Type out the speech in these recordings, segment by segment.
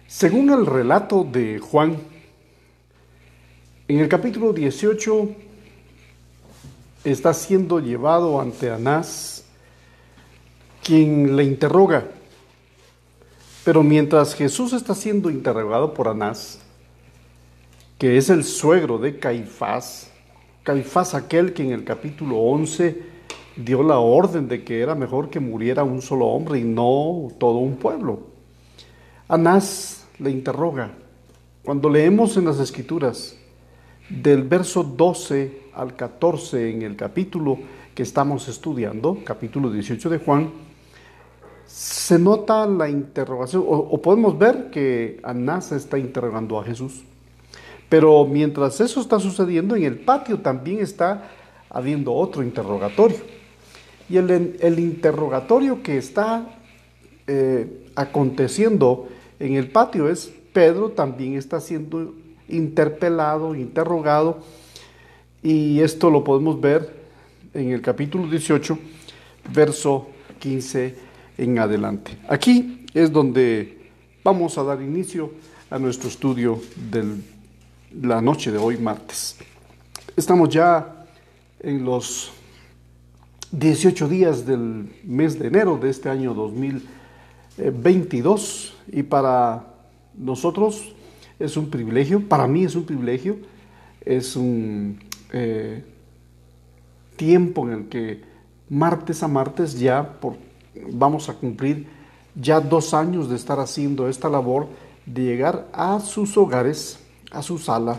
Según el relato de Juan, en el capítulo 18 está siendo llevado ante Anás, quien le interroga. Pero mientras Jesús está siendo interrogado por Anás, que es el suegro de Caifás, Caifás aquel que en el capítulo 11 dio la orden de que era mejor que muriera un solo hombre y no todo un pueblo. Anás le interroga. Cuando leemos en las Escrituras, del verso 12 al 14 en el capítulo que estamos estudiando, capítulo 18 de Juan, se nota la interrogación, o podemos ver que Anás está interrogando a Jesús. Pero mientras eso está sucediendo, en el patio también está habiendo otro interrogatorio. Y el interrogatorio que está aconteciendo en el patio es Pedro también está siendo interpelado, interrogado, y esto lo podemos ver en el capítulo 18, verso 15 en adelante. Aquí es donde vamos a dar inicio a nuestro estudio de la noche de hoy, martes. Estamos ya en los 18 días del mes de enero de este año 2022 y para nosotros es un privilegio, para mí es un privilegio, es un tiempo en el que martes a martes vamos a cumplir ya 2 años de estar haciendo esta labor de llegar a sus hogares, a su sala,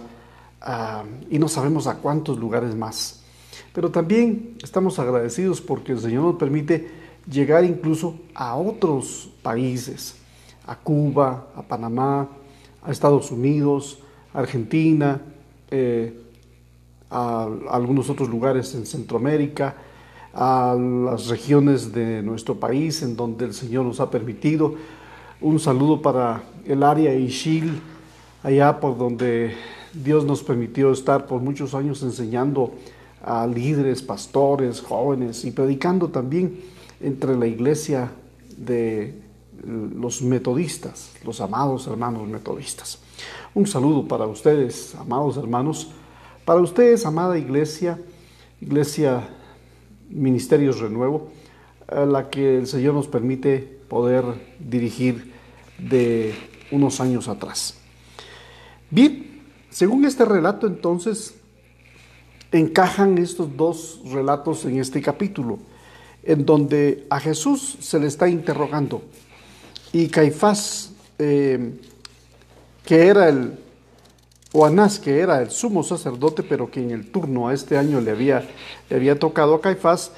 y no sabemos a cuántos lugares más. Pero también estamos agradecidos porque el Señor nos permite llegar incluso a otros países, a Cuba, a Panamá, a Estados Unidos, a Argentina, a algunos otros lugares en Centroamérica, a las regiones de nuestro país en donde el Señor nos ha permitido. Un saludo para el área Ixil, allá por donde Dios nos permitió estar por muchos años enseñando a líderes, pastores, jóvenes y predicando también entre la iglesia de los metodistas, los amados hermanos metodistas. Un saludo para ustedes, amados hermanos, para ustedes, amada iglesia, Iglesia Ministerios Renuevo, a la que el Señor nos permite poder dirigir de unos años atrás. Bien, según este relato entonces, encajan estos dos relatos en este capítulo, en donde a Jesús se le está interrogando y Caifás, o Anás, que era el sumo sacerdote, pero que en el turno a este año le había tocado a Caifás,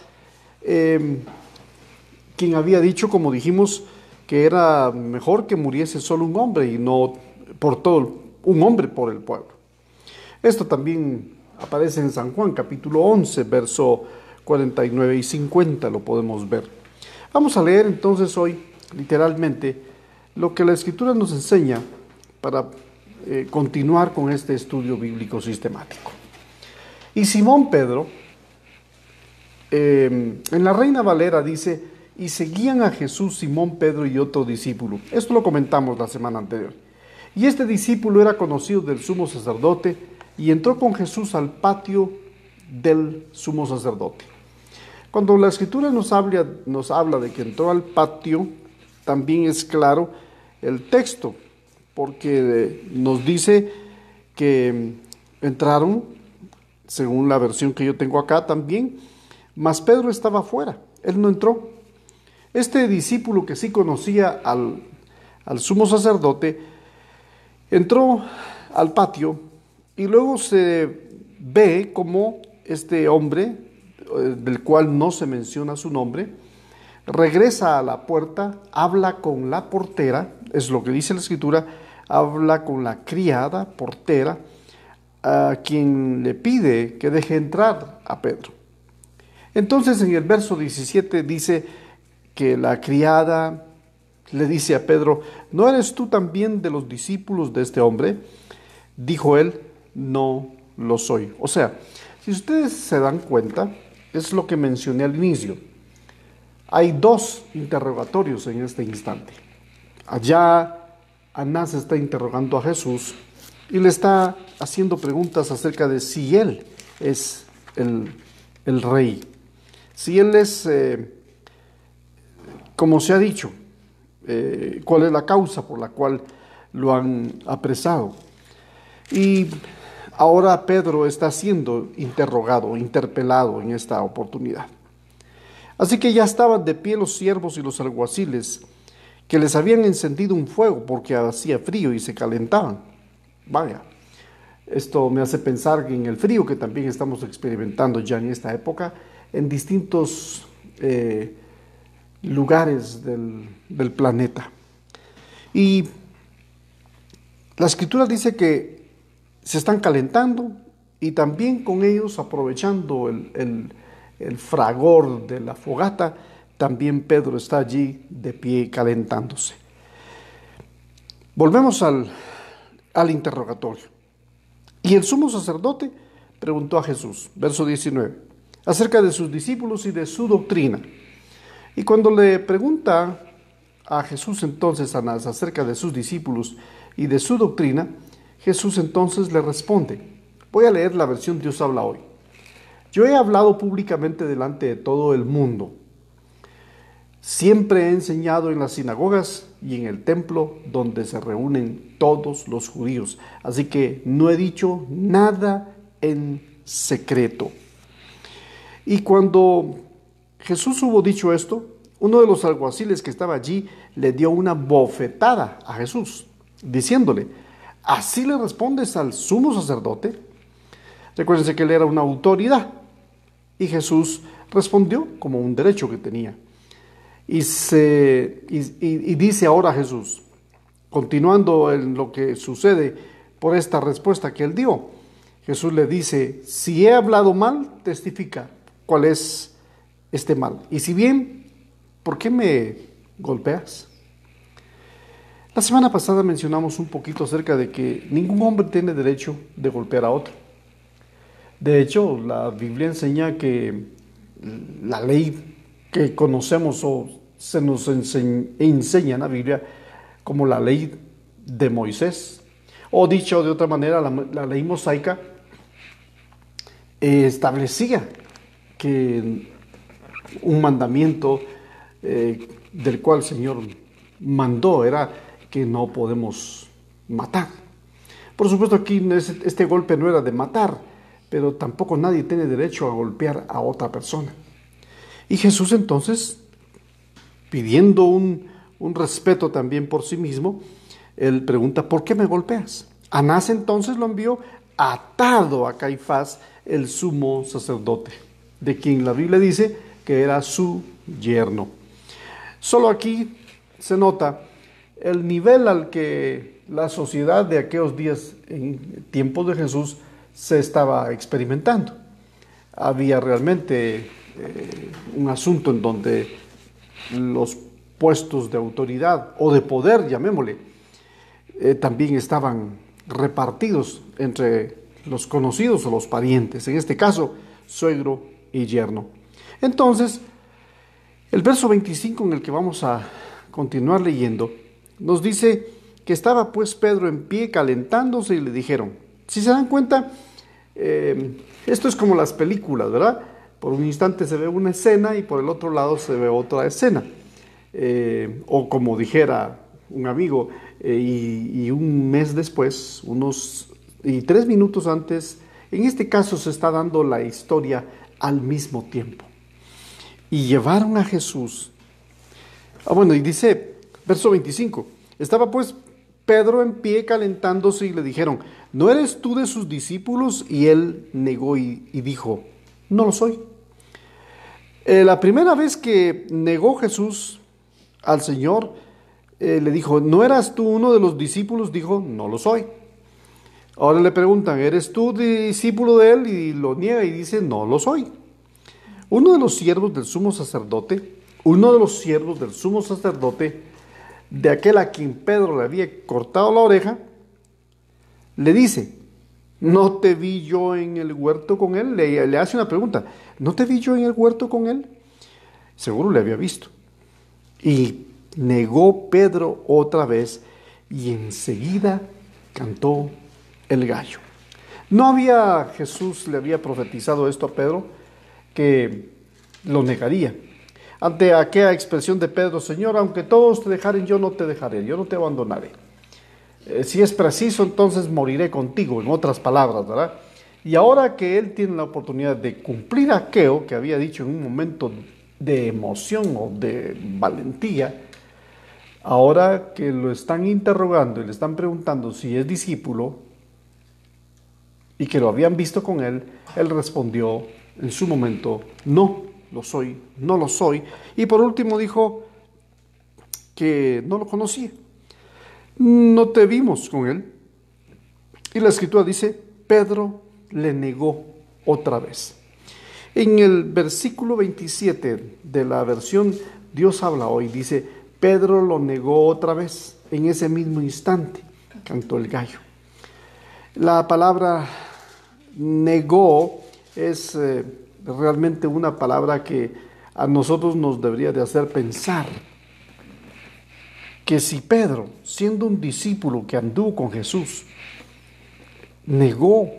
quien había dicho, como dijimos, que era mejor que muriese solo un hombre y no un hombre por el pueblo. Esto también aparece en San Juan, capítulo 11, verso 49 y 50, lo podemos ver. Vamos a leer entonces hoy, literalmente, lo que la Escritura nos enseña para continuar con este estudio bíblico sistemático. Y Simón Pedro, en la Reina Valera dice, y seguían a Jesús Simón Pedro y otro discípulo. Esto lo comentamos la semana anterior. Y este discípulo era conocido del sumo sacerdote y entró con Jesús al patio del sumo sacerdote. Cuando la Escritura nos habla de que entró al patio, también es claro el texto, porque nos dice que entraron, según la versión que yo tengo acá también, mas Pedro estaba afuera, él no entró. Este discípulo que sí conocía al sumo sacerdote, entró al patio y luego se ve como este hombre, del cual no se menciona su nombre, regresa a la puerta, habla con la portera, es lo que dice la Escritura, habla con la criada portera, a quien le pide que deje entrar a Pedro. Entonces en el verso 17 dice que la criada le dice a Pedro, ¿no eres tú también de los discípulos de este hombre? Dijo él, no lo soy. O sea, si ustedes se dan cuenta, es lo que mencioné al inicio. Hay 2 interrogatorios en este instante. Allá Anás está interrogando a Jesús y le está haciendo preguntas acerca de si él es el rey, si él es, como se ha dicho, cuál es la causa por la cual lo han apresado. Y ahora Pedro está siendo interrogado, interpelado en esta oportunidad. Así que ya estaban de pie los siervos y los alguaciles, que les habían encendido un fuego porque hacía frío y se calentaban. Vaya, esto me hace pensar en el frío que también estamos experimentando ya en esta época en distintos lugares del planeta. Y la escritura dice que se están calentando y también con ellos aprovechando el fragor de la fogata, también Pedro está allí de pie calentándose. Volvemos al interrogatorio. Y el sumo sacerdote preguntó a Jesús, verso 19, acerca de sus discípulos y de su doctrina. Y cuando le pregunta a Jesús entonces Anás acerca de sus discípulos y de su doctrina, Jesús entonces le responde. Voy a leer la versión Dios habla hoy. Yo he hablado públicamente delante de todo el mundo. Siempre he enseñado en las sinagogas y en el templo donde se reúnen todos los judíos. Así que no he dicho nada en secreto. Y cuando Jesús hubo dicho esto, uno de los alguaciles que estaba allí le dio una bofetada a Jesús, diciéndole, ¿así le respondes al sumo sacerdote? Recuérdense que él era una autoridad y Jesús respondió como un derecho que tenía. Y dice ahora Jesús, continuando en lo que sucede por esta respuesta que él dio, Jesús le dice, si he hablado mal, testifica cuál es este mal. Y si bien, ¿por qué me golpeas? La semana pasada mencionamos un poquito acerca de que ningún hombre tiene derecho de golpear a otro. De hecho, la Biblia enseña que la ley que conocemos o se nos enseña en la Biblia como la ley de Moisés, o dicho de otra manera, la ley mosaica establecía que un mandamiento del cual el Señor mandó era que no podemos matar. Por supuesto, aquí este golpe no era de matar, pero tampoco nadie tiene derecho a golpear a otra persona. Y Jesús entonces, pidiendo un respeto también por sí mismo, él pregunta, ¿por qué me golpeas? Anás entonces lo envió atado a Caifás, el sumo sacerdote, de quien la Biblia dice que era su yerno. Solo aquí se nota el nivel al que la sociedad de aquellos días, en tiempos de Jesús, se estaba experimentando. Había realmente un asunto en donde los puestos de autoridad o de poder, llamémosle, también estaban repartidos entre los conocidos o los parientes, en este caso, suegro y yerno. Entonces, el verso 25 en el que vamos a continuar leyendo, nos dice que estaba pues Pedro en pie calentándose y le dijeron, si se dan cuenta, esto es como las películas, ¿verdad? Por un instante se ve una escena y por el otro lado se ve otra escena. O como dijera un amigo, y un mes después, y 3 minutos antes, en este caso se está dando la historia al mismo tiempo. Y llevaron a Jesús. Y dice, verso 25, estaba pues Pedro en pie calentándose y le dijeron, ¿no eres tú de sus discípulos? Y él negó y dijo, no lo soy. La primera vez que negó Jesús al Señor, le dijo, ¿no eras tú uno de los discípulos? Dijo, no lo soy. Ahora le preguntan, ¿eres tú discípulo de él? Y lo niega y dice, no lo soy. Uno de los siervos del sumo sacerdote, de aquel a quien Pedro le había cortado la oreja, le dice, ¿no te vi yo en el huerto con él? Le hace una pregunta, ¿no te vi yo en el huerto con él? Seguro le había visto. Y negó Pedro otra vez y enseguida cantó el gallo. No había, Jesús le había profetizado esto a Pedro, que lo negaría. Ante aquella expresión de Pedro, Señor, aunque todos te dejaren, yo no te dejaré, yo no te abandonaré. Si es preciso, entonces moriré contigo, en otras palabras, ¿verdad? Y ahora que él tiene la oportunidad de cumplir aquello que había dicho en un momento de emoción o de valentía, ahora que lo están interrogando y le están preguntando si es discípulo y que lo habían visto con él respondió en su momento, no lo soy, no lo soy. Y por último dijo que no lo conocía, no te vimos con él. Y la escritura dice, Pedro le negó otra vez. En el versículo 27 de la versión Dios habla hoy, dice, Pedro lo negó otra vez. En ese mismo instante cantó el gallo. La palabra negó es realmente una palabra que a nosotros nos debería de hacer pensar que si Pedro, siendo un discípulo que anduvo con Jesús, negó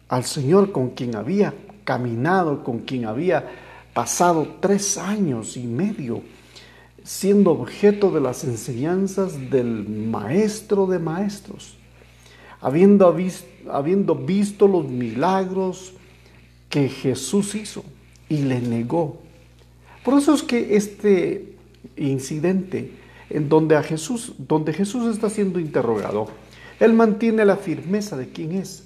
al Señor con quien había caminado, con quien había pasado 3 años y medio, siendo objeto de las enseñanzas del maestro de maestros, habiendo visto los milagros que Jesús hizo y le negó. Por eso es que este incidente donde Jesús está siendo interrogado, él mantiene la firmeza de quién es.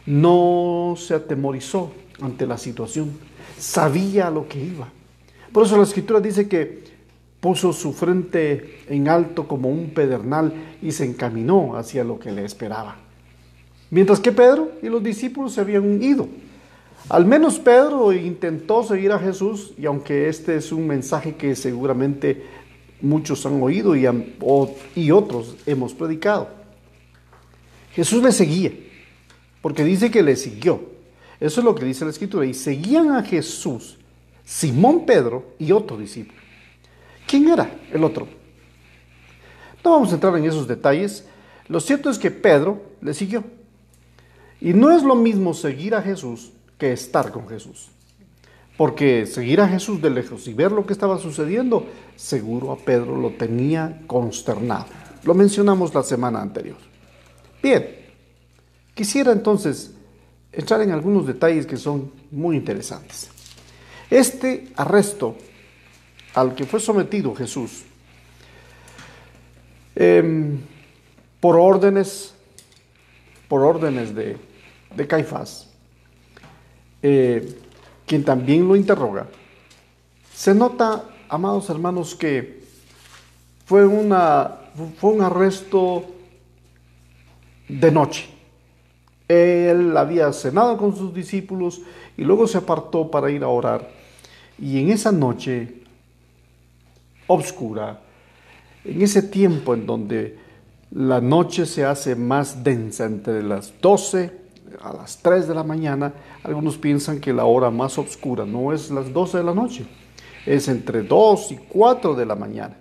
No se atemorizó ante la situación, sabía a lo que iba. Por eso la escritura dice que puso su frente en alto como un pedernal y se encaminó hacia lo que le esperaba. Mientras que Pedro y los discípulos se habían ido. Al menos Pedro intentó seguir a Jesús, y aunque este es un mensaje que seguramente muchos han oído y otros hemos predicado, Jesús le seguía, porque dice que le siguió. Eso es lo que dice la escritura. Y seguían a Jesús Simón Pedro y otro discípulo. ¿Quién era el otro? No vamos a entrar en esos detalles. Lo cierto es que Pedro le siguió. Y no es lo mismo seguir a Jesús que estar con Jesús. Porque seguir a Jesús de lejos y ver lo que estaba sucediendo, seguro a Pedro lo tenía consternado. Lo mencionamos la semana anterior. Bien, quisiera entonces entrar en algunos detalles que son muy interesantes. Este arresto al que fue sometido Jesús, por órdenes de Caifás, quien también lo interroga, se nota, amados hermanos, que fue un arresto de noche. Él había cenado con sus discípulos y luego se apartó para ir a orar. Y en esa noche obscura, en ese tiempo en donde la noche se hace más densa, entre las 12 a las 3 de la mañana, algunos piensan que la hora más oscura no es las 12 de la noche, es entre 2 y 4 de la mañana.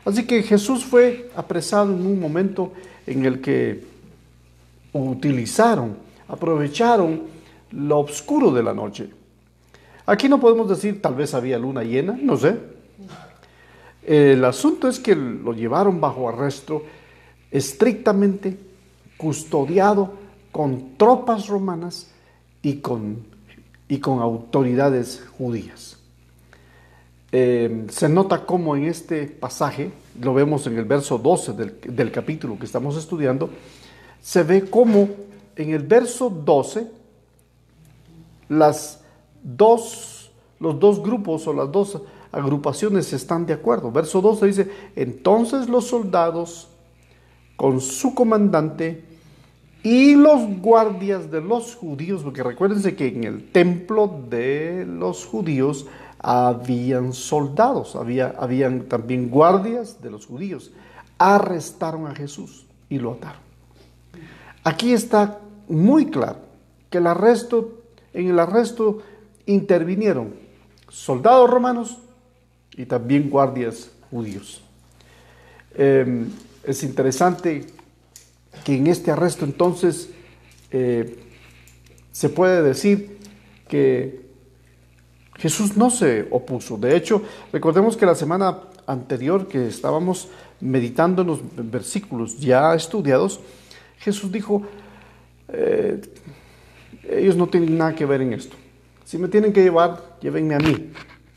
Así que Jesús fue apresado en un momento en el que aprovecharon lo oscuro de la noche. Aquí no podemos decir, tal vez había luna llena, no sé. El asunto es que lo llevaron bajo arresto, estrictamente custodiado con tropas romanas y con autoridades judías. Se nota cómo en este pasaje, lo vemos en el verso 12 del capítulo que estamos estudiando, se ve cómo en el verso 12 los dos grupos o las dos agrupaciones están de acuerdo. Verso 12 dice, entonces los soldados con su comandante y los guardias de los judíos, porque recuérdense que en el templo de los judíos habían soldados, habían también guardias de los judíos, arrestaron a Jesús y lo ataron. Aquí está muy claro que en el arresto intervinieron soldados romanos y también guardias judíos. Es interesante que en este arresto entonces se puede decir que Jesús no se opuso. De hecho, recordemos que la semana anterior que estábamos meditando en los versículos ya estudiados, Jesús dijo, ellos no tienen nada que ver en esto. Si me tienen que llevar, llévenme a mí.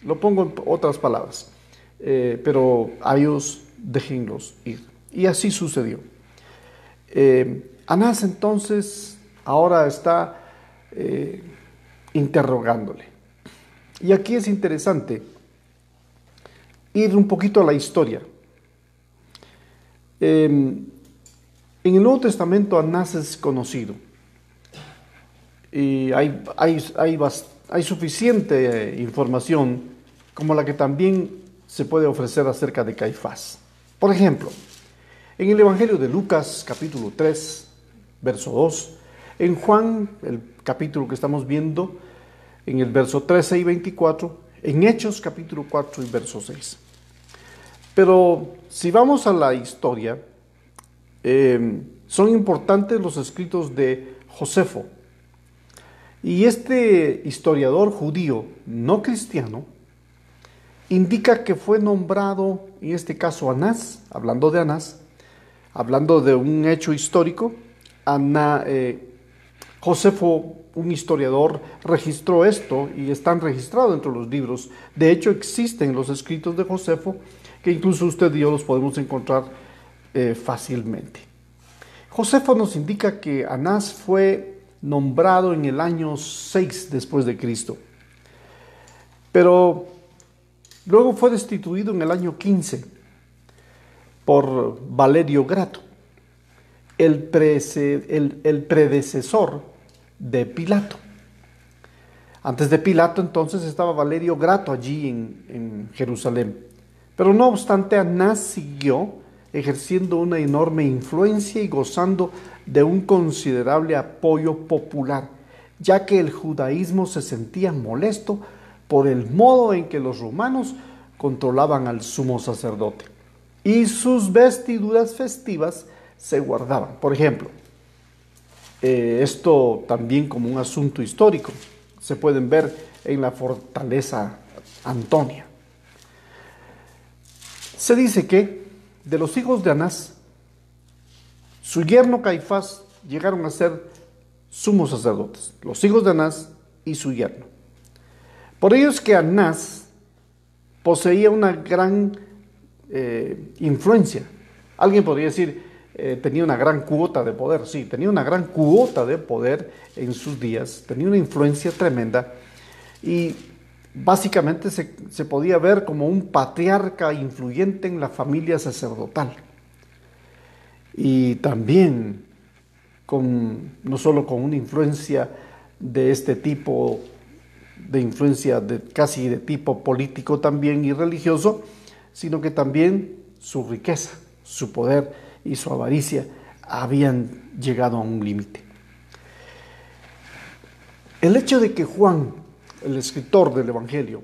Lo pongo en otras palabras. Pero a ellos déjenlos ir. Y así sucedió. Anás entonces ahora está interrogándole. Y aquí es interesante ir un poquito a la historia. En el Nuevo Testamento Anás es conocido. Y hay suficiente información como la que también se puede ofrecer acerca de Caifás. Por ejemplo, en el Evangelio de Lucas, capítulo 3, verso 2, en Juan, el capítulo que estamos viendo, en el verso 13 y 24, en Hechos, capítulo 4 y verso 6. Pero si vamos a la historia, son importantes los escritos de Josefo. Y este historiador judío no cristiano indica que fue nombrado, en este caso Anás, hablando de un hecho histórico. Josefo, un historiador, registró esto y están registrados entre los libros. De hecho, existen los escritos de Josefo que incluso usted y yo los podemos encontrar fácilmente. Josefo nos indica que Anás fue nombrado en el año 6 después de Cristo, pero luego fue destituido en el año 15 por Valerio Grato, el predecesor de Pilato. Antes de Pilato entonces estaba Valerio Grato allí en Jerusalén, pero no obstante Anás siguió ejerciendo una enorme influencia y gozando de un considerable apoyo popular, ya que el judaísmo se sentía molesto por el modo en que los romanos controlaban al sumo sacerdote y sus vestiduras festivas se guardaban. Por ejemplo, esto también como un asunto histórico se pueden ver en la fortaleza Antonia. Se dice que de los hijos de Anás, su yerno Caifás llegaron a ser sumos sacerdotes, los hijos de Anás y su yerno. Por ello es que Anás poseía una gran influencia. Alguien podría decir, tenía una gran cuota de poder. Sí, tenía una gran cuota de poder en sus días, tenía una influencia tremenda y básicamente se podía ver como un patriarca influyente en la familia sacerdotal. Y también no solo con una influencia de este tipo, de influencia casi de tipo político también y religioso, sino que también su riqueza, su poder y su avaricia habían llegado a un límite. El hecho de que Juan, el escritor del Evangelio,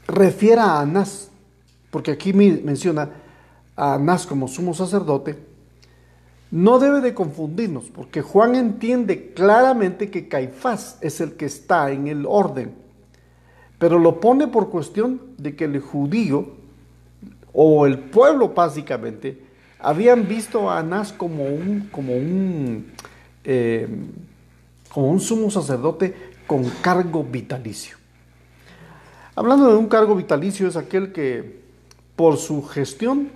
refiera a Anás, porque aquí menciona a Anás como sumo sacerdote, no debe de confundirnos, porque Juan entiende claramente que Caifás es el que está en el orden, pero lo pone por cuestión de que el judío o el pueblo básicamente habían visto a Anás como un sumo sacerdote con cargo vitalicio. Hablando de un cargo vitalicio, es aquel que por su gestión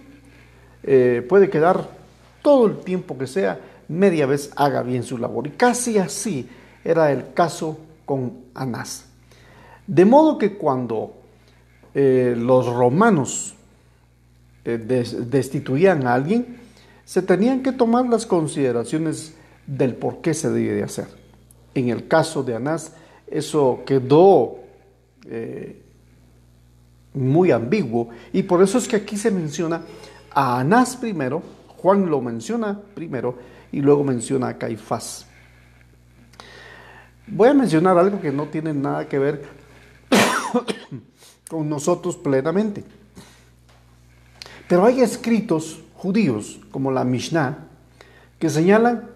puede quedar todo el tiempo que sea, media vez haga bien su labor. Y casi así era el caso con Anás. De modo que cuando los romanos destituían a alguien, se tenían que tomar las consideraciones del por qué se debía de hacer. En el caso de Anás, eso quedó muy ambiguo, y por eso es que aquí se menciona a Anás primero, Juan lo menciona primero, y luego menciona a Caifás. Voy a mencionar algo que no tiene nada que ver con nosotros plenamente. Pero hay escritos judíos, como la Mishnah, que señalan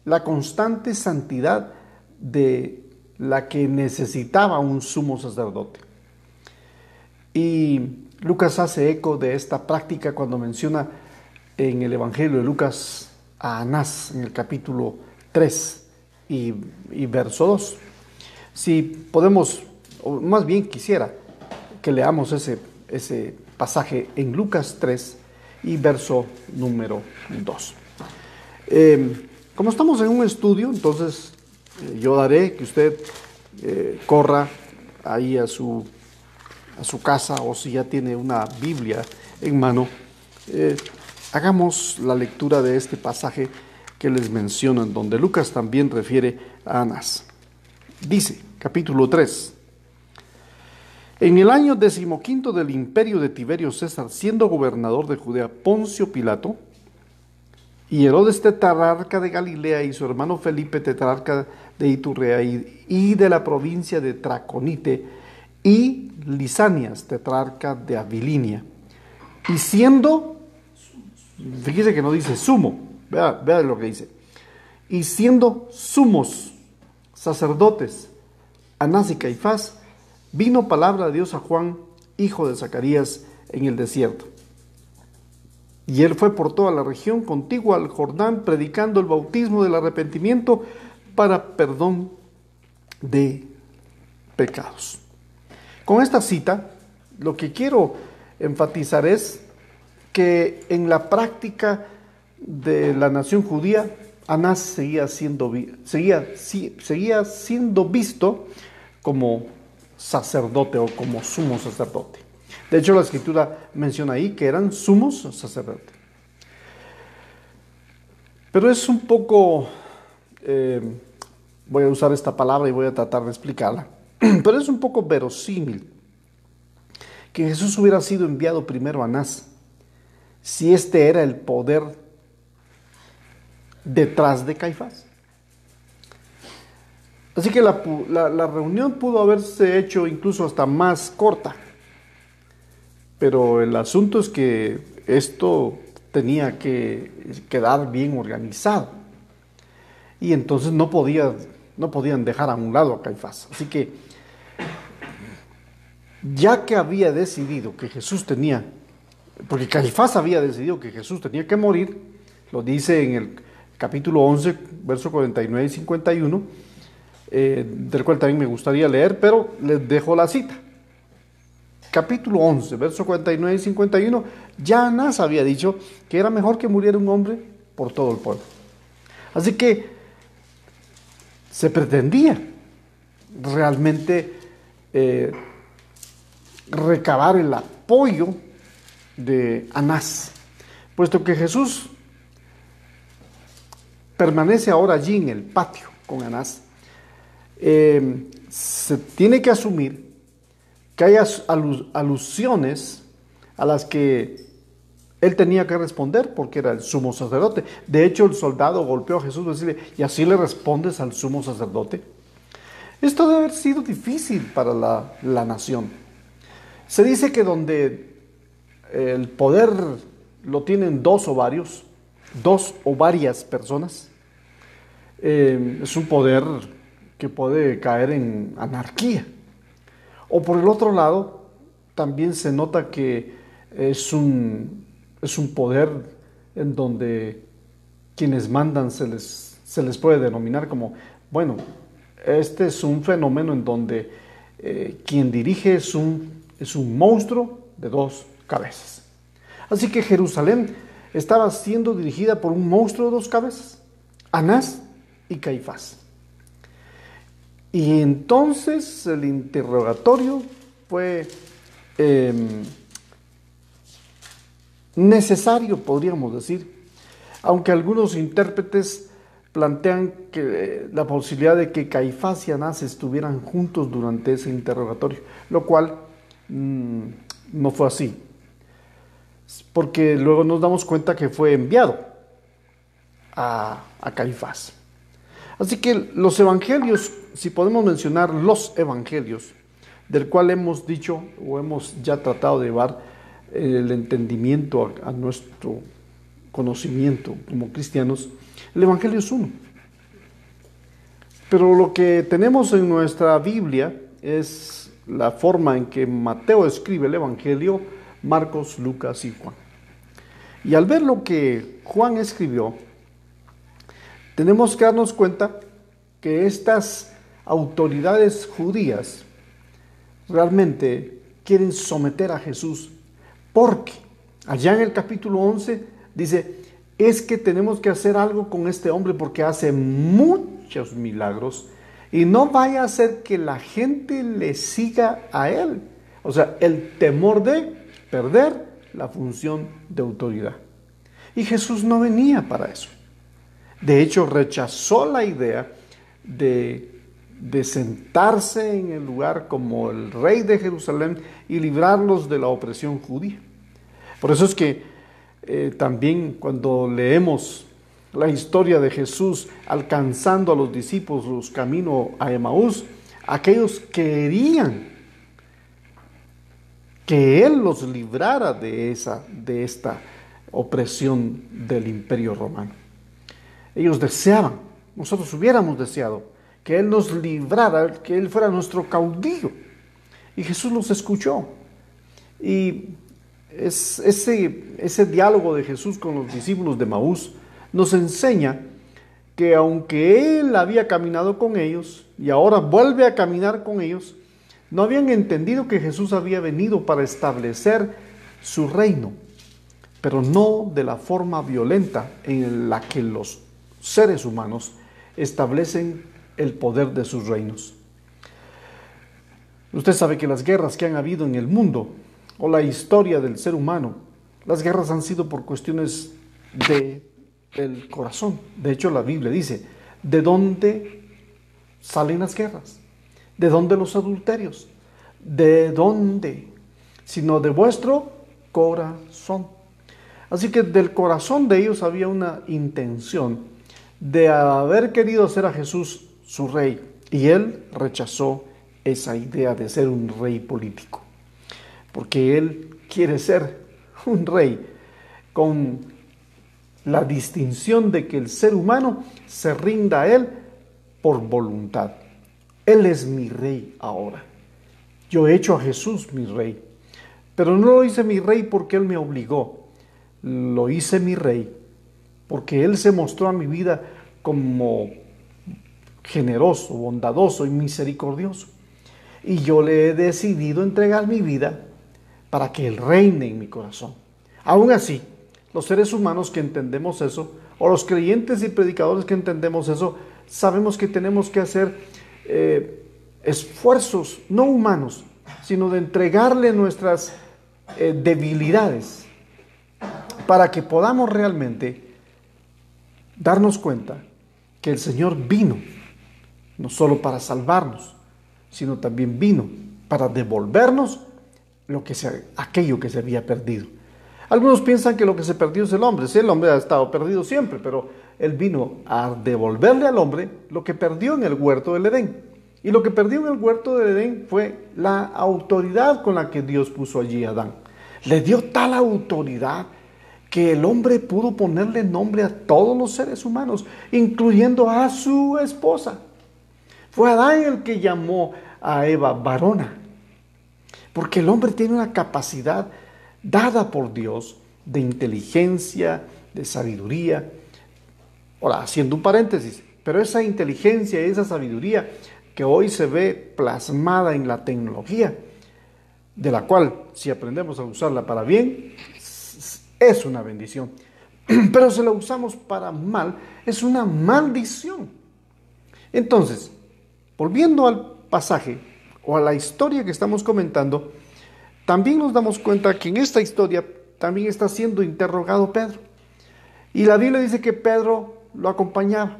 la constante santidad de la que necesitaba un sumo sacerdote. Y Lucas hace eco de esta práctica cuando menciona en el Evangelio de Lucas a Anás en el capítulo 3 y verso 2. Si podemos, o más bien quisiera que leamos ese pasaje en Lucas 3 y verso número 2. Como estamos en un estudio, entonces yo daré que usted corra ahí a su casa, o si ya tiene una Biblia en mano, hagamos la lectura de este pasaje que les menciono, en donde Lucas también refiere a Anás. Dice, capítulo 3: En el año 15 del imperio de Tiberio César, siendo gobernador de Judea Poncio Pilato, y Herodes tetrarca de Galilea, y su hermano Felipe tetrarca de Iturea y de la provincia de Traconite, y Lisanias tetrarca de Abilinia, y siendo, fíjese que no dice sumo, vea lo que dice, y siendo sumos sacerdotes Anás y Caifás, vino palabra de Dios a Juan, hijo de Zacarías, en el desierto. Y él fue por toda la región contigua al Jordán, predicando el bautismo del arrepentimiento para perdón de pecados. Con esta cita, lo que quiero enfatizar es que en la práctica de la nación judía, Anás seguía siendo visto como sacerdote o como sumo sacerdote. De hecho, la Escritura menciona ahí que eran sumos sacerdotes. Pero es un poco, voy a usar esta palabra y voy a tratar de explicarla, pero es un poco verosímil que Jesús hubiera sido enviado primero a Anás, si este era el poder detrás de Caifás. Así que la reunión pudo haberse hecho incluso hasta más corta, pero el asunto es que esto tenía que quedar bien organizado, y entonces no podían dejar a un lado a Caifás. Así que, ya que había decidido que Jesús tenía, porque Caifás había decidido que Jesús tenía que morir, lo dice en el capítulo 11, verso 49 y 51, del cual también me gustaría leer, pero les dejo la cita. Capítulo 11, verso 49 y 51, ya Anás había dicho que era mejor que muriera un hombre por todo el pueblo. Así que se pretendía realmente recabar el apoyo de Anás, puesto que Jesús permanece ahora allí en el patio con Anás. Se tiene que asumir que hay alusiones a las que él tenía que responder, porque era el sumo sacerdote. De hecho, el soldado golpeó a Jesús y decirle: ¿y así le respondes al sumo sacerdote? Esto debe haber sido difícil para la nación. Se dice que donde el poder lo tienen dos o varias personas, es un poder que puede caer en anarquía. O por el otro lado, también se nota que es un poder en donde quienes mandan se les puede denominar como, bueno, este es un fenómeno en donde quien dirige es un monstruo de dos cabezas. Así que Jerusalén estaba siendo dirigida por un monstruo de dos cabezas, Anás y Caifás. Y entonces el interrogatorio fue necesario, podríamos decir, aunque algunos intérpretes plantean que la posibilidad de que Caifás y Anás estuvieran juntos durante ese interrogatorio, lo cual no fue así, porque luego nos damos cuenta que fue enviado a Caifás. Así que los evangelios, si podemos mencionar los evangelios, del cual hemos dicho o hemos ya tratado de llevar el entendimiento a nuestro conocimiento como cristianos, el Evangelio es uno. Pero lo que tenemos en nuestra Biblia es la forma en que Mateo escribe el Evangelio, Marcos, Lucas y Juan. Y al ver lo que Juan escribió, tenemos que darnos cuenta que estas autoridades judías realmente quieren someter a Jesús, porque allá en el capítulo 11 dice, es que tenemos que hacer algo con este hombre porque hace muchos milagros y no vaya a ser que la gente le siga a él. O sea, el temor de perder la función de autoridad. Y Jesús no venía para eso. De hecho, rechazó la idea de sentarse en el lugar como el rey de Jerusalén y librarlos de la opresión judía. Por eso es que también cuando leemos la historia de Jesús alcanzando a los discípulos camino a Emaús, aquellos querían que Él los librara de esta opresión del Imperio Romano. Ellos deseaban, nosotros hubiéramos deseado que Él nos librara, que Él fuera nuestro caudillo. Y Jesús los escuchó. Y ese diálogo de Jesús con los discípulos de Emaús nos enseña que aunque Él había caminado con ellos y ahora vuelve a caminar con ellos, no habían entendido que Jesús había venido para establecer su reino, pero no de la forma violenta en la que los seres humanos establecen el poder de sus reinos. Usted sabe que las guerras que han habido en el mundo, o la historia del ser humano, las guerras han sido por cuestiones del corazón. De hecho, la Biblia dice, ¿de dónde salen las guerras? ¿De dónde los adulterios? ¿De dónde? Sino de vuestro corazón. Así que del corazón de ellos había una intención de haber querido hacer a Jesús su rey, y él rechazó esa idea de ser un rey político, porque él quiere ser un rey con la distinción de que el ser humano se rinda a él por voluntad. Él es mi rey ahora. Yo he hecho a Jesús mi rey, pero no lo hice mi rey porque él me obligó, lo hice mi rey porque él se mostró a mi vida como generoso, bondadoso y misericordioso. Y yo le he decidido entregar mi vida para que Él reine en mi corazón. Aún así, los seres humanos que entendemos eso, o los creyentes y predicadores que entendemos eso, sabemos que tenemos que hacer esfuerzos no humanos, sino de entregarle nuestras debilidades para que podamos realmente darnos cuenta que el Señor vino no solo para salvarnos, sino también vino para devolvernos aquello que se había perdido. Algunos piensan que lo que se perdió es el hombre. Sí, el hombre ha estado perdido siempre, pero Él vino a devolverle al hombre lo que perdió en el huerto del Edén. Y lo que perdió en el huerto del Edén fue la autoridad con la que Dios puso allí a Adán. Le dio tal autoridad que el hombre pudo ponerle nombre a todos los seres humanos, incluyendo a su esposa. Fue Adán el que llamó a Eva varona, porque el hombre tiene una capacidad dada por Dios de inteligencia, de sabiduría. Ahora, haciendo un paréntesis, pero esa inteligencia y esa sabiduría que hoy se ve plasmada en la tecnología, de la cual, si aprendemos a usarla para bien, es una bendición. Pero si la usamos para mal, es una maldición. Entonces, volviendo al pasaje o a la historia que estamos comentando, también nos damos cuenta que en esta historia también está siendo interrogado Pedro. Y la Biblia dice que Pedro lo acompañaba.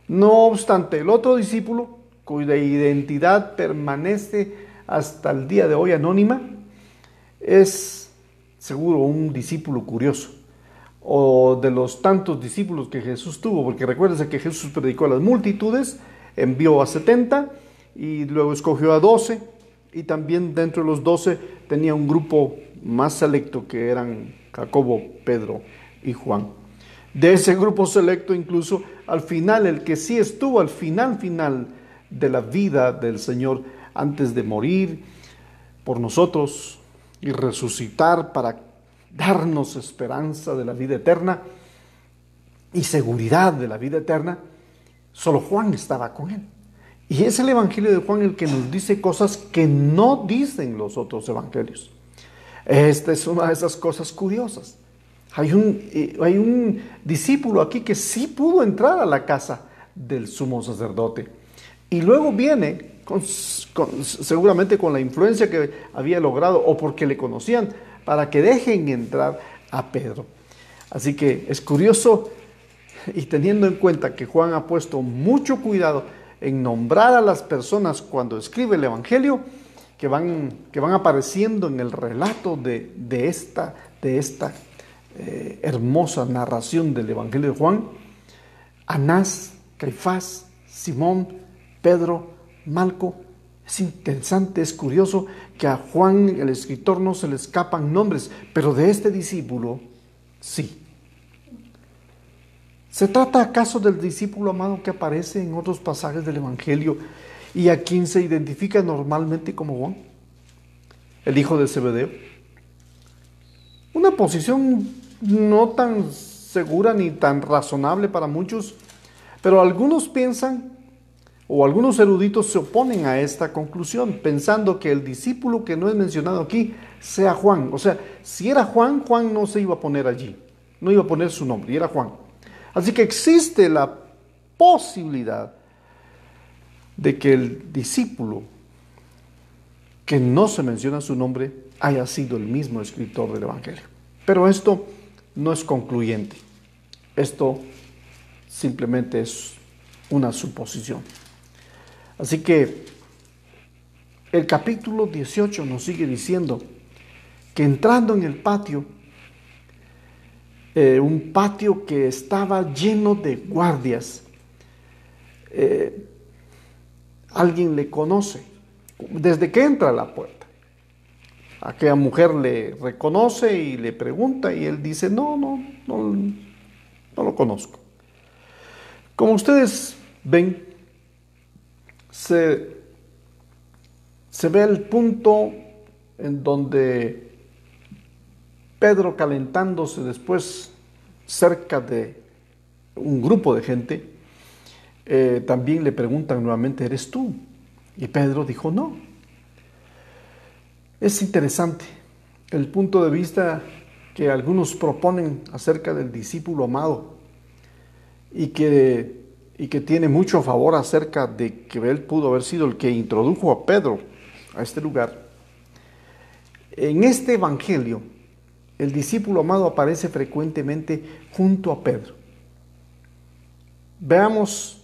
No obstante, el otro discípulo, cuya identidad permanece hasta el día de hoy anónima, es seguro un discípulo curioso, o de los tantos discípulos que Jesús tuvo, porque recuérdense que Jesús predicó a las multitudes, envió a 70 y luego escogió a 12, y también dentro de los 12 tenía un grupo más selecto que eran Jacobo, Pedro y Juan. De ese grupo selecto, incluso al final, el que sí estuvo al final de la vida del Señor, antes de morir por nosotros y resucitar para darnos esperanza de la vida eterna y seguridad de la vida eterna, solo Juan estaba con él. Y es el Evangelio de Juan el que nos dice cosas que no dicen los otros evangelios. Esta es una de esas cosas curiosas. Hay un discípulo aquí que sí pudo entrar a la casa del sumo sacerdote. Y luego viene, seguramente con la influencia que había logrado o porque le conocían, para que dejen entrar a Pedro. Así que es curioso, y teniendo en cuenta que Juan ha puesto mucho cuidado en nombrar a las personas cuando escribe el Evangelio, que van apareciendo en el relato de esta hermosa narración del Evangelio de Juan: Anás, Caifás, Simón, Pedro, Malco. Es interesante, es curioso que a Juan, el escritor, no se le escapan nombres, pero de este discípulo sí. ¿Se trata acaso del discípulo amado que aparece en otros pasajes del Evangelio y a quien se identifica normalmente como Juan, el hijo de Zebedeo? Una posición no tan segura ni tan razonable para muchos, pero algunos piensan, o algunos eruditos se oponen a esta conclusión, pensando que el discípulo que no es mencionado aquí sea Juan. O sea, si era Juan, Juan no se iba a poner allí, no iba a poner su nombre, y era Juan. Así que existe la posibilidad de que el discípulo que no se menciona su nombre haya sido el mismo escritor del Evangelio. Pero esto no es concluyente. Esto simplemente es una suposición. Así que el capítulo 18 nos sigue diciendo que entrando en el patio, un patio que estaba lleno de guardias, alguien le conoce desde que entra a la puerta. Aquella mujer le reconoce y le pregunta, y él dice: no lo conozco. Como ustedes ven, se ve el punto en donde Pedro, calentándose después cerca de un grupo de gente, también le preguntan nuevamente: ¿eres tú? Y Pedro dijo: no. Es interesante el punto de vista que algunos proponen acerca del discípulo amado y que tiene mucho a favor acerca de que él pudo haber sido el que introdujo a Pedro a este lugar. En este evangelio, el discípulo amado aparece frecuentemente junto a Pedro. Veamos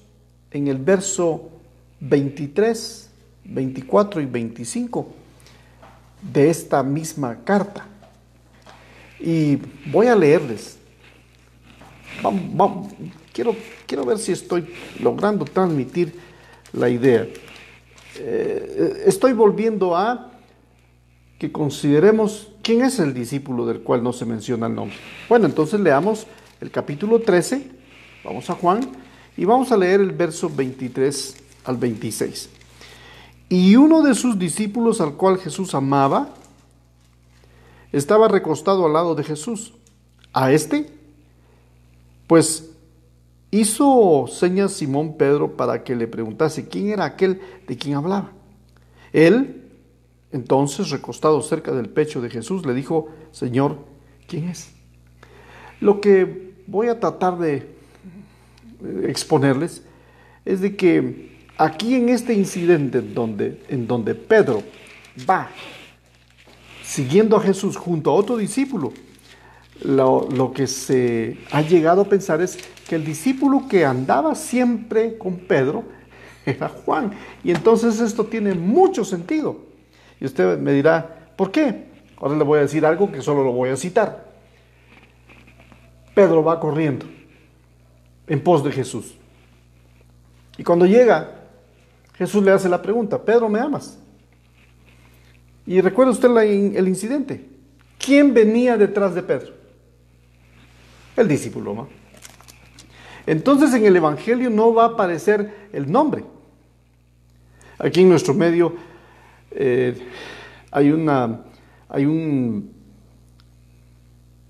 en el verso 23, 24 y 25 de esta misma carta. Y voy a leerles. Quiero ver si estoy logrando transmitir la idea. Estoy volviendo a que consideremos quién es el discípulo del cual no se menciona el nombre. Bueno, entonces leamos el capítulo 13, vamos a Juan, y vamos a leer el verso 23 al 26. Y uno de sus discípulos, al cual Jesús amaba, estaba recostado al lado de Jesús. A este, pues, hizo señas Simón Pedro para que le preguntase quién era aquel de quien hablaba. Él, entonces, recostado cerca del pecho de Jesús, le dijo: Señor, ¿quién es? Lo que voy a tratar de exponerles es de que aquí, en este incidente en donde Pedro va siguiendo a Jesús junto a otro discípulo, lo que se ha llegado a pensar es que el discípulo que andaba siempre con Pedro era Juan. Y entonces esto tiene mucho sentido. Y usted me dirá: ¿por qué? Ahora le voy a decir algo que solo lo voy a citar. Pedro va corriendo en pos de Jesús. Y cuando llega, Jesús le hace la pregunta: Pedro, ¿me amas? Y recuerda usted el incidente. ¿Quién venía detrás de Pedro? el discípulo, ¿no? Entonces en el Evangelio no va a aparecer el nombre. Aquí en nuestro medio hay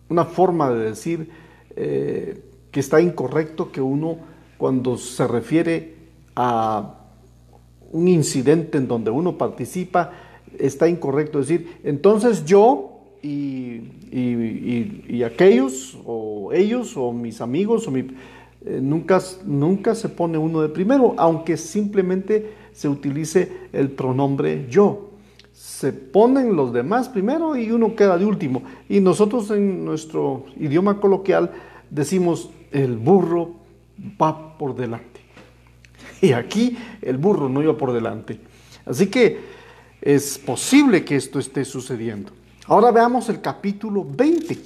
una forma de decir que está incorrecto, que uno, cuando se refiere a un incidente en donde uno participa, está incorrecto decir, entonces yo y aquellos, o ellos, o mis amigos, nunca se pone uno de primero, aunque simplemente se utilice el pronombre yo. Se ponen los demás primero y uno queda de último. Y nosotros en nuestro idioma coloquial decimos, el burro va por delante. Y aquí el burro no iba por delante. Así que es posible que esto esté sucediendo. Ahora veamos el capítulo 20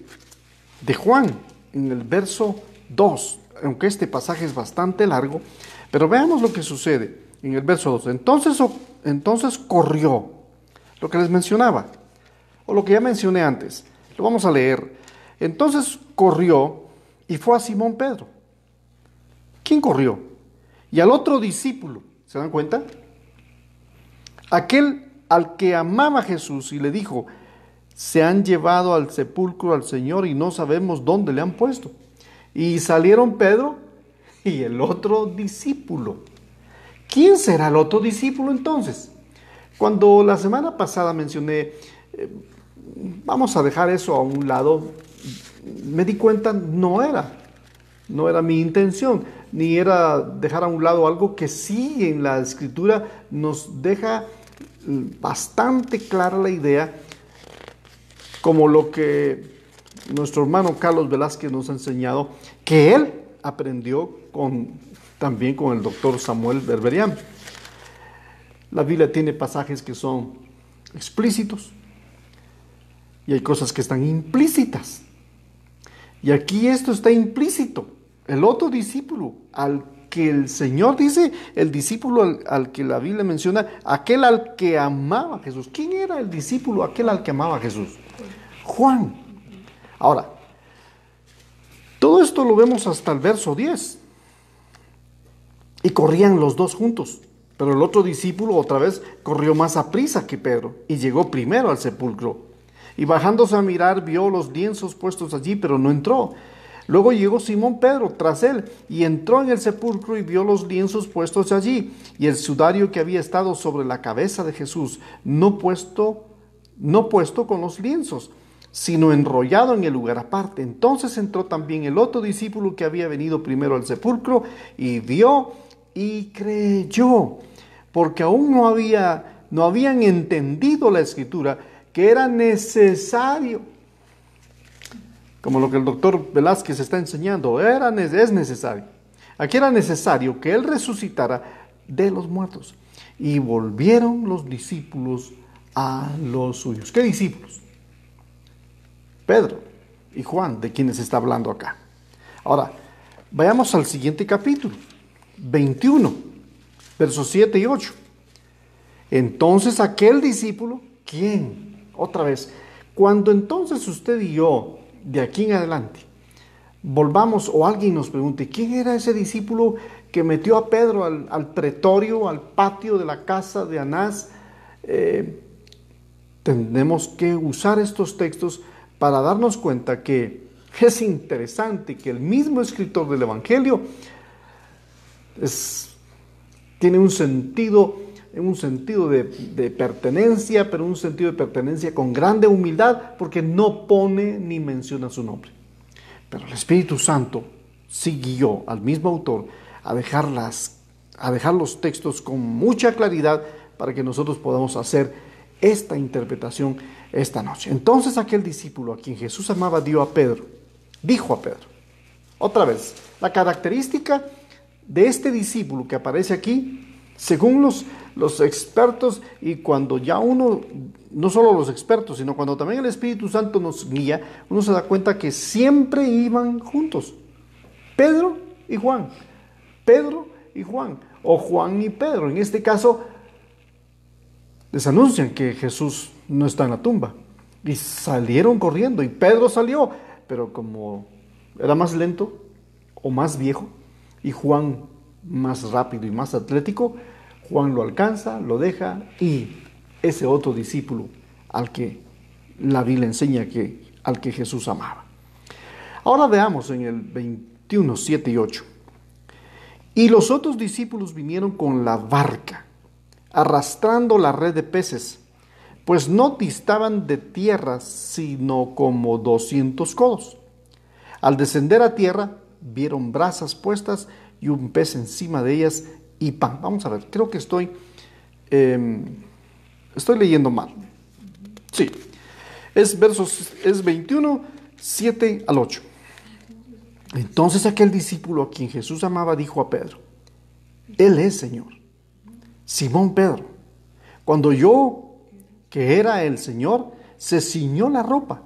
de Juan, en el verso 2. Aunque este pasaje es bastante largo, pero veamos lo que sucede en el verso 2. Entonces corrió, lo que les mencionaba, o lo que ya mencioné antes. Lo vamos a leer. Entonces corrió y fue a Simón Pedro. ¿Quién corrió? Y al otro discípulo, ¿se dan cuenta? Aquel al que amaba Jesús, y le dijo, se han llevado al sepulcro al Señor y no sabemos dónde le han puesto. Y salieron Pedro y el otro discípulo. ¿Quién será el otro discípulo entonces? Cuando la semana pasada mencioné, vamos a dejar eso a un lado, me di cuenta, no era mi intención, ni era dejar a un lado algo que sí en la Escritura nos deja bastante clara la idea, como lo que nuestro hermano Carlos Velázquez nos ha enseñado, que él aprendió también con el doctor Samuel Berberian. La Biblia tiene pasajes que son explícitos y hay cosas que están implícitas. Y aquí esto está implícito. El otro discípulo al que el Señor dice, el discípulo al que la Biblia menciona, aquel al que amaba a Jesús. ¿Quién era el discípulo aquel al que amaba a Jesús? Juan. Ahora, todo esto lo vemos hasta el verso 10. Y corrían los dos juntos. Pero el otro discípulo otra vez corrió más aprisa que Pedro y llegó primero al sepulcro. Y bajándose a mirar vio los lienzos puestos allí, pero no entró. Luego llegó Simón Pedro tras él y entró en el sepulcro y vio los lienzos puestos allí y el sudario que había estado sobre la cabeza de Jesús, no puesto con los lienzos, sino enrollado en el lugar aparte. Entonces entró también el otro discípulo que había venido primero al sepulcro y vio y creyó, porque aún no habían entendido la Escritura, que era necesario, como lo que el doctor Velázquez está enseñando, es necesario. Aquí era necesario que Él resucitara de los muertos. Y volvieron los discípulos a los suyos. ¿Qué discípulos? Pedro y Juan, de quienes está hablando acá. Ahora, vayamos al siguiente capítulo, 21, versos 7 y 8. Entonces aquel discípulo, ¿quién? Otra vez, cuando entonces usted y yo, de aquí en adelante, volvamos o alguien nos pregunte, ¿quién era ese discípulo que metió a Pedro al pretorio, al patio de la casa de Anás? Tenemos que usar estos textos para darnos cuenta que es interesante que el mismo escritor del Evangelio tiene un sentido de pertenencia, pero un sentido de pertenencia con grande humildad, porque no pone ni menciona su nombre. Pero el Espíritu Santo sí guió al mismo autor a dejar los textos con mucha claridad para que nosotros podamos hacer esta interpretación esta noche. Entonces aquel discípulo a quien Jesús amaba dijo a Pedro, otra vez, la característica de este discípulo que aparece aquí, según los expertos, y cuando ya uno, no solo los expertos, sino cuando también el Espíritu Santo nos guía, uno se da cuenta que siempre iban juntos. Pedro y Juan, o Juan y Pedro. En este caso, les anuncian que Jesús no está en la tumba. Y salieron corriendo, y Pedro salió, pero como era más lento o más viejo y Juan más rápido y más atlético. Juan lo alcanza, lo deja y ese otro discípulo al que la Biblia enseña al que Jesús amaba. Ahora veamos en el 21, 7 y 8. Y los otros discípulos vinieron con la barca, arrastrando la red de peces, pues no distaban de tierra sino como 200 codos. Al descender a tierra, vieron brasas puestas y un pez encima de ellas y pan. Vamos a ver, creo que estoy leyendo mal. Sí, es 21, 7 al 8. Entonces aquel discípulo a quien Jesús amaba dijo a Pedro: Él es Señor. Simón Pedro, cuando oyó que era el Señor, se ciñó la ropa,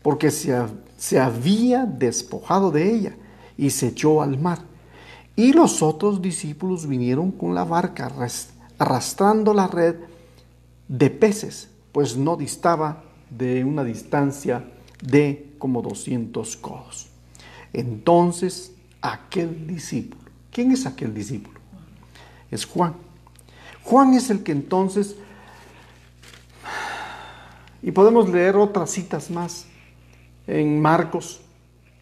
porque se había despojado de ella, y se echó al mar. Y los otros discípulos vinieron con la barca, arrastrando la red de peces, pues no distaba de una distancia de como 200 codos. Entonces aquel discípulo, ¿quién es aquel discípulo? Es Juan. Juan es el que entonces, y podemos leer otras citas más, en Marcos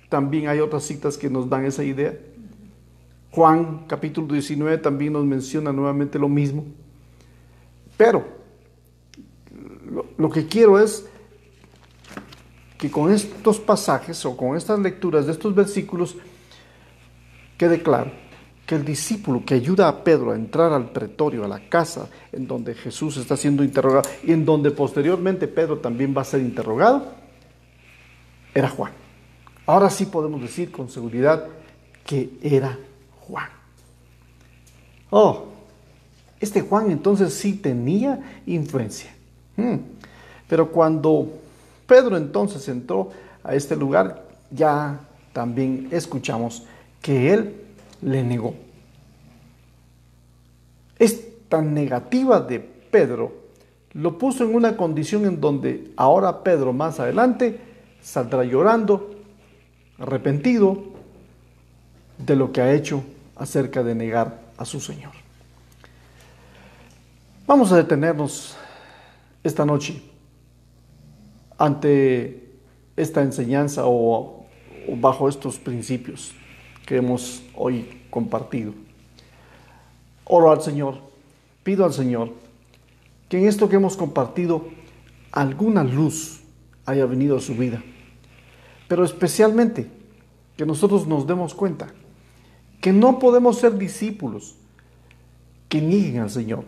también hay otras citas que nos dan esa idea. Juan capítulo 19 también nos menciona nuevamente lo mismo. Pero lo que quiero es que con estos pasajes o con estas lecturas de estos versículos quede claro que el discípulo que ayuda a Pedro a entrar al pretorio, a la casa en donde Jesús está siendo interrogado y en donde posteriormente Pedro también va a ser interrogado, era Juan. Ahora sí podemos decir con seguridad que era Juan. Este Juan entonces sí tenía influencia. Pero cuando Pedro entonces entró a este lugar, ya también escuchamos que él le negó. Esta negativa de Pedro lo puso en una condición en donde ahora Pedro más adelante saldrá llorando, arrepentido de lo que ha hecho acerca de negar a su Señor. Vamos a detenernos esta noche ante esta enseñanza o bajo estos principios que hemos hoy compartido. Oro al Señor, pido al Señor que en esto que hemos compartido alguna luz haya venido a su vida, pero especialmente que nosotros nos demos cuenta que no podemos ser discípulos que nieguen al Señor,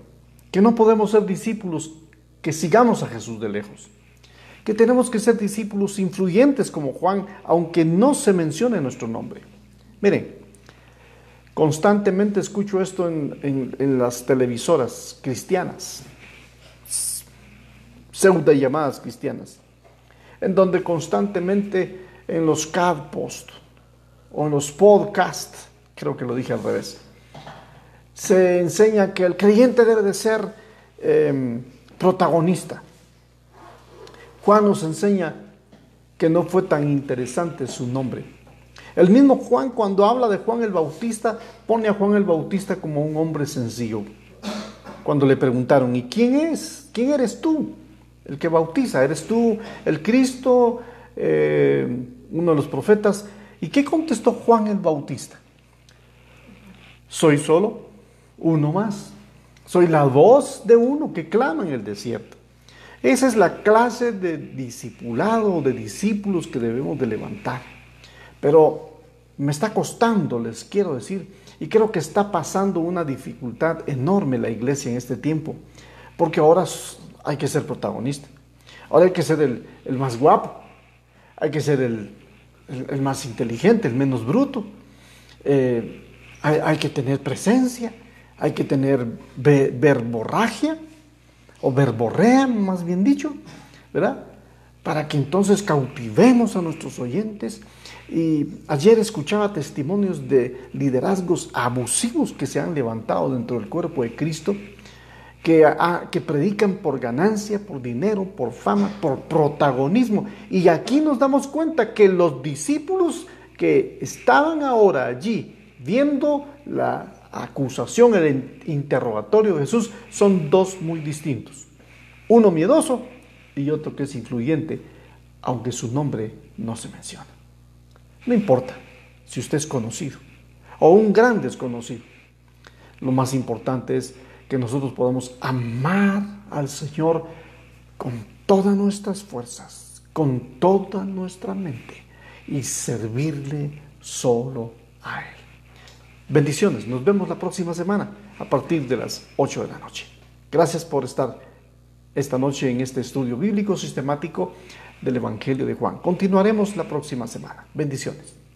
que no podemos ser discípulos que sigamos a Jesús de lejos, que tenemos que ser discípulos influyentes como Juan, aunque no se mencione nuestro nombre. Miren, constantemente escucho esto en las televisoras cristianas, pseudo llamadas cristianas, en donde constantemente en los CAD-post o en los podcasts, creo que lo dije al revés, se enseña que el creyente debe de ser protagonista. Juan nos enseña que no fue tan interesante su nombre. El mismo Juan, cuando habla de Juan el Bautista, pone a Juan el Bautista como un hombre sencillo. Cuando le preguntaron, ¿y quién es? ¿Quién eres tú? El que bautiza. ¿Eres tú el Cristo? Uno de los profetas. ¿Y qué contestó Juan el Bautista? Soy solo uno más. Soy la voz de uno que clama en el desierto. Esa es la clase de discipulado, de discípulos que debemos de levantar. Pero me está costando, les quiero decir, y creo que está pasando una dificultad enorme la iglesia en este tiempo, porque ahora hay que ser protagonista. Ahora hay que ser el más guapo, hay que ser el más inteligente, el menos bruto. Hay que tener presencia, hay que tener verborragia, o verborrea, más bien dicho, ¿verdad? Para que entonces cautivemos a nuestros oyentes. Y ayer escuchaba testimonios de liderazgos abusivos que se han levantado dentro del cuerpo de Cristo, que predican por ganancia, por dinero, por fama, por protagonismo. Y aquí nos damos cuenta que los discípulos que estaban ahora allí viendo la acusación, el interrogatorio de Jesús, son dos muy distintos. Uno miedoso y otro que es influyente, aunque su nombre no se menciona. No importa si usted es conocido o un gran desconocido. Lo más importante es que nosotros podamos amar al Señor con todas nuestras fuerzas, con toda nuestra mente y servirle solo a Él. Bendiciones, nos vemos la próxima semana a partir de las 8 de la noche. Gracias por estar esta noche en este estudio bíblico sistemático del Evangelio de Juan. Continuaremos la próxima semana. Bendiciones.